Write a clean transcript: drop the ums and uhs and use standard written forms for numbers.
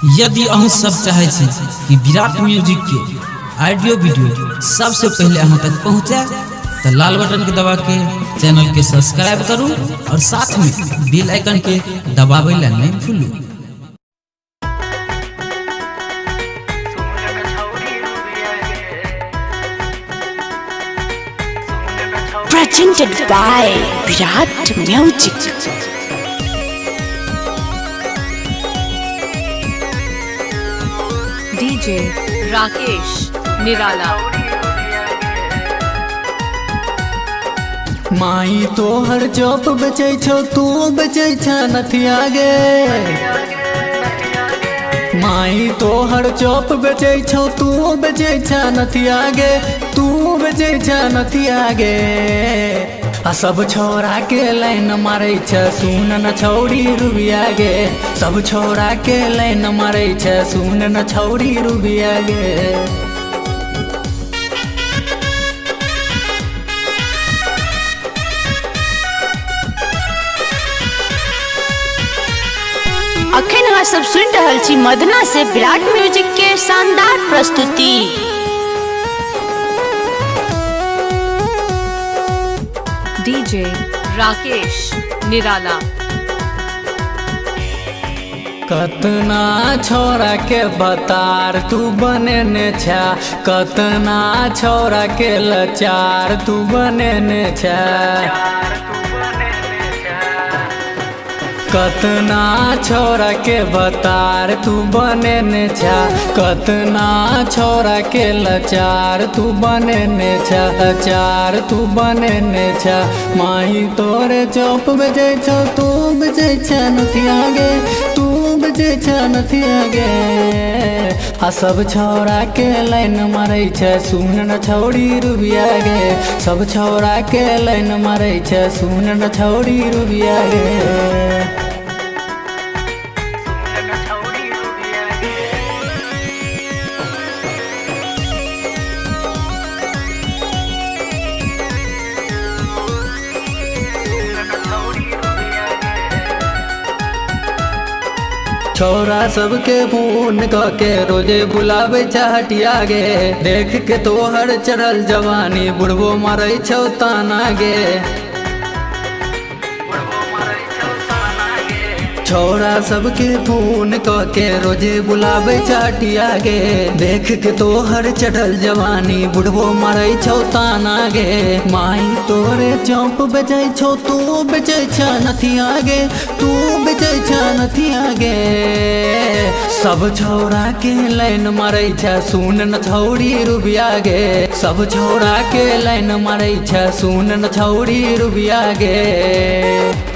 यदि अहूँ सब चाहे छी कि विराट म्यूजिक के ऑडियो वीडियो सबसे पहले अहाँ तक पहुँचे तो लाल बटन के दबा के चैनल के सब्सक्राइब करूँ और साथ में बेल आइकन के दबावे ला नहीं भूलू। Presented by Virat Music. DJ Rakesh निराला। माई तोहर चौप बेचे छो तू बेचे छ नथिया गे। माई तोहर चौप बेचे छो तू बेचे छ नथिया गे। तू बेचे छ नथिया गे। आ सब छोरा के लाइन मारे छ सुन न छौरी रुबिया गे। सब छोरा के लाइन मारे छ सुन न छौरी रुबिया गे। अखन अहाँ सब सुन रहल छी मदना से विराट म्यूजिक के शानदार प्रस्तुति। DJ राकेश निराला। कतना छोरा के बतार तू बने छा। कतना छोरा के लचार तू बने छा। कतना छोरा के बतार तू बने छा। कतना छोरा के लचार तू बने छा। लचार तू बने छा। माही तोरे चौप बजे छो तू बजे छ नथिया गे। तू बजे छ नथिया गे। आ सब छोरा के लाइन मारे छ सुन न छौरी रुबिया गे। सब छोरा के लाइन मारे छ सुन न छौरी रुबिया गे। छोरा सबके फोन के रोजे बुलावे हटिया गे। देख के तोहर चढ़ल जवानी बुढ़बो मारे छौ ताना गे। छोरा सबके फोन के रोजे बुलावे हटिया गे। देख के तोहर चढ़ल जवानी बुढ़बो मारे छौ ताना गे। माई तोरे चौप बेचे छो तू बेचे छ नथिया गे। तू बेचे छ नथिया गे। सब छोरा के लाइन मारे छ सुन न छौरी रुबिया गे। सब छोरा के लाइन मारे छ सुन न छौरी रुबिया गे।